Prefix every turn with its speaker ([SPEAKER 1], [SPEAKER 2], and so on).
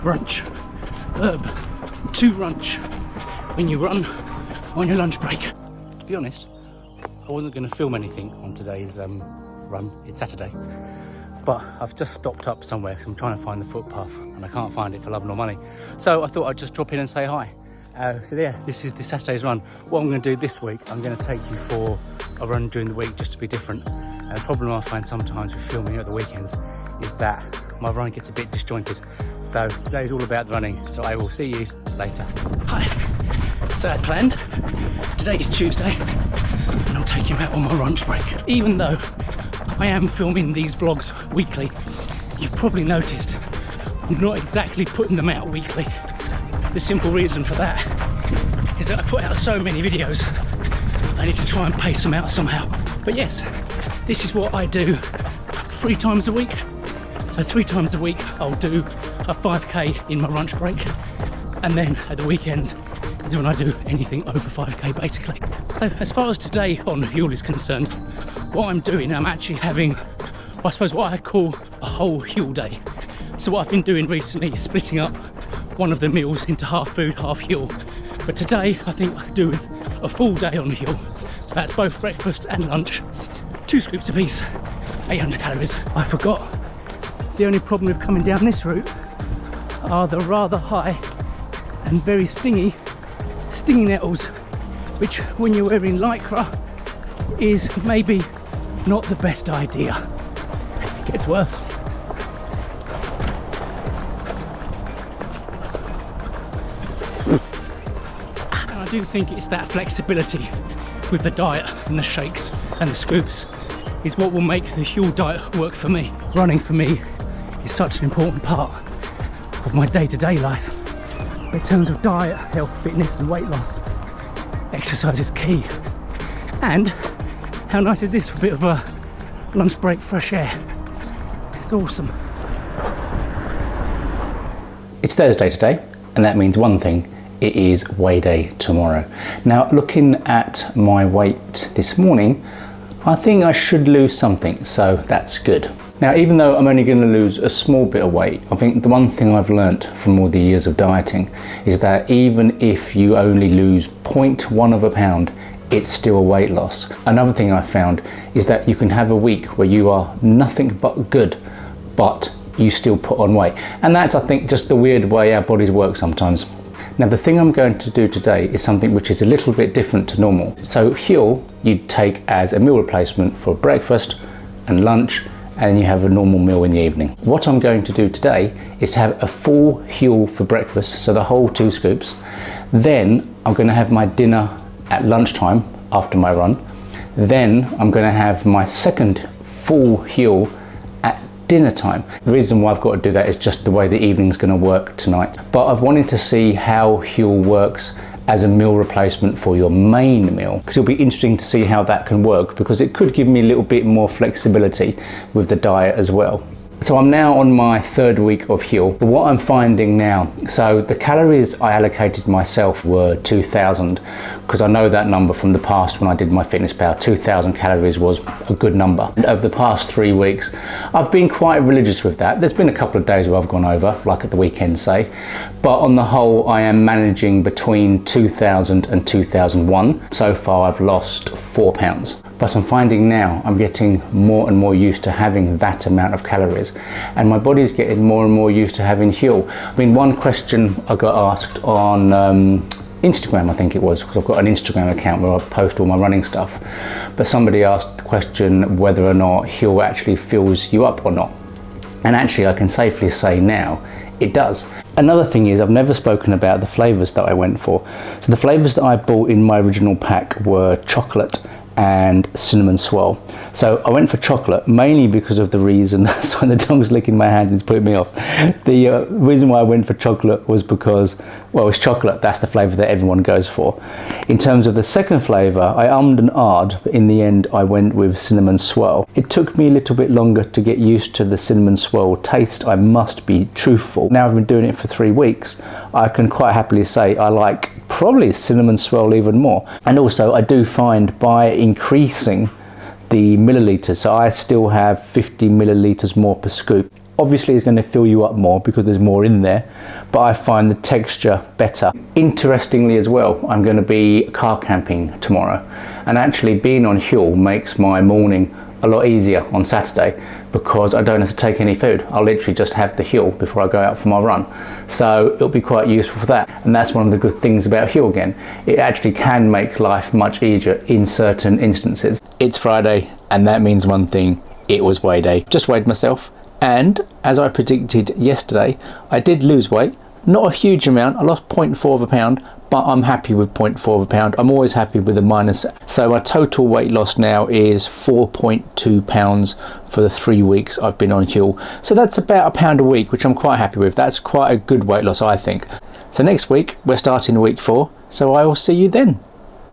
[SPEAKER 1] Brunch. Verb to brunch. When you run on your lunch break. To be honest, I wasn't going to film anything on today's run. It's Saturday. But I've just stopped up somewhere because I'm trying to find the footpath and I can't find it for love nor money. So I thought I'd just drop in and say hi. So yeah, this is this Saturday's run. What I'm going to do this week, I'm going to take you for a run during the week just to be different. And the problem I find sometimes with filming at the weekends is that my run gets a bit disjointed. So today is all about the running. So I will see you later. Hi. So I planned. Today is Tuesday and I'll take you out on my lunch break. Even though I am filming these vlogs weekly, you've probably noticed I'm not exactly putting them out weekly. The simple reason for that is that I put out so many videos, I need to try and pace them out somehow. But yes, this is what I do 3 times a week. So 3 times a week I'll do a 5k in my lunch break, and then at the weekends is when I do anything over 5k basically. So as far as today on Huel is concerned, what I'm doing, I'm actually having, I suppose, what I call a whole Huel day. So what I've been doing recently is splitting up one of the meals into half food, half Huel. But today I think I could do with a full day on Huel. So that's both breakfast and lunch, 2 scoops apiece, 800 calories. I forgot, the only problem with coming down this route are the rather high and very stingy nettles, which when you're wearing lycra is maybe not the best idea. It gets worse. And I do think it's that flexibility with the diet and the shakes and the scoops is what will make the Huel diet work for me. Running for me is such an important part of my day-to-day life. But in terms of diet, health, fitness and weight loss, exercise is key. And how nice is this for a bit of a lunch break, fresh air? It's awesome. It's Thursday today, and that means one thing: it is weigh day tomorrow. Now, looking at my weight this morning, I think I should lose something, so that's good. Now, even though I'm only going to lose a small bit of weight, I think the one thing I've learnt from all the years of dieting is that even if you only lose 0.1 of a pound, it's still a weight loss. Another thing I found is that you can have a week where you are nothing but good, but you still put on weight. And that's, I think, just the weird way our bodies work sometimes. Now, the thing I'm going to do today is something which is a little bit different to normal. So Huel you'd take as a meal replacement for breakfast and lunch, and you have a normal meal in the evening. What I'm going to do today is have a full Huel for breakfast, so the whole 2 scoops. Then I'm going to have my dinner at lunchtime after my run. Then I'm going to have my second full Huel at dinner time. The reason why I've got to do that is just the way the evening's going to work tonight. But I've wanted to see how Huel works as a meal replacement for your main meal, because it'll be interesting to see how that can work, because it could give me a little bit more flexibility with the diet as well. So I'm now on my 3rd week of Huel. But what I'm finding now, so the calories I allocated myself were 2,000, because I know that number from the past when I did my fitness pal. 2,000 calories was a good number. And over the past 3 weeks, I've been quite religious with that. There's been a couple of days where I've gone over, like at the weekend, say. But on the whole, I am managing between 2,000 and 2,001. So far, I've lost 4 pounds. But I'm finding now I'm getting more and more used to having that amount of calories, and my body's getting more and more used to having Huel. I mean, one question I got asked on Instagram, I think it was, because I've got an Instagram account where I post all my running stuff, but somebody asked the question whether or not Huel actually fills you up or not. And actually I can safely say now it does. Another thing is, I've never spoken about the flavours that I went for. So the flavours that I bought in my original pack were chocolate and cinnamon swirl. So I went for chocolate mainly because of the reason, sorry, the dog's licking my hand and it's putting me off. The reason why I went for chocolate was because, well, it's chocolate, that's the flavour that everyone goes for. In terms of the second flavour, I ummed and ahed, but in the end I went with cinnamon swirl. It took me a little bit longer to get used to the cinnamon swirl taste, I must be truthful. Now I've been doing it for 3 weeks, I can quite happily say I like probably cinnamon swirl even more. And also I do find by increasing the milliliters, so I still have 50 milliliters more per scoop, obviously is going to fill you up more because there's more in there, but I find the texture better. Interestingly as well, I'm going to be car camping tomorrow, and actually being on Huel makes my morning a lot easier on Saturday because I don't have to take any food. I'll literally just have the Huel before I go out for my run. So it'll be quite useful for that. And that's one of the good things about Huel again. It actually can make life much easier in certain instances. It's Friday, and that means one thing: it was weigh day. Just weighed myself, and as I predicted yesterday, I did lose weight. Not a huge amount, I lost 0.4 of a pound, but I'm happy with 0.4 of a pound. I'm always happy with a minus. So my total weight loss now is 4.2 pounds for the 3 weeks I've been on Huel. So that's about a pound a week, which I'm quite happy with. That's quite a good weight loss, I think. So next week, we're starting week 4, so I will see you then.